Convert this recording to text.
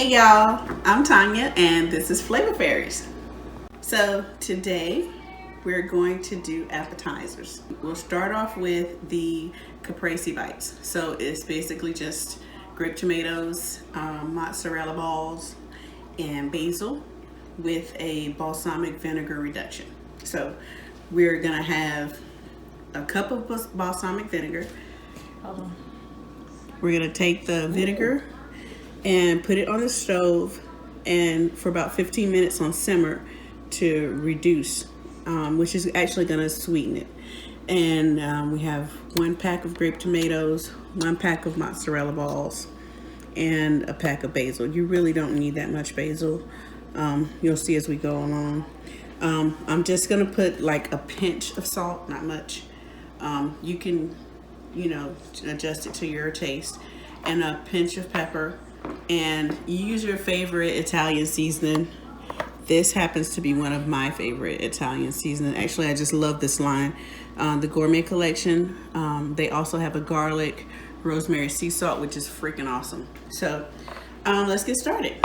Hey y'all, I'm Tanya and this is Flavor Fairies. So today we're going to do appetizers. We'll start off with the Caprese bites. So it's basically just grape tomatoes, mozzarella balls, and basil with a balsamic vinegar reduction. So we're gonna have a cup of balsamic vinegar. We're gonna take the vinegar and put it on the stove and for about 15 minutes on simmer to reduce, which is actually gonna sweeten it. And we have 1 pack of grape tomatoes, 1 pack of mozzarella balls, and a pack of basil. You really don't need that much basil. You'll see as we go along. I'm just gonna put like a pinch of salt, not much. You can, adjust it to your taste, and a pinch of pepper, and you use your favorite Italian seasoning. This happens to be one of my favorite Italian seasoning. Actually, I just love this line. The Gourmet Collection. They also have a garlic, rosemary sea salt, which is freaking awesome. So let's get started.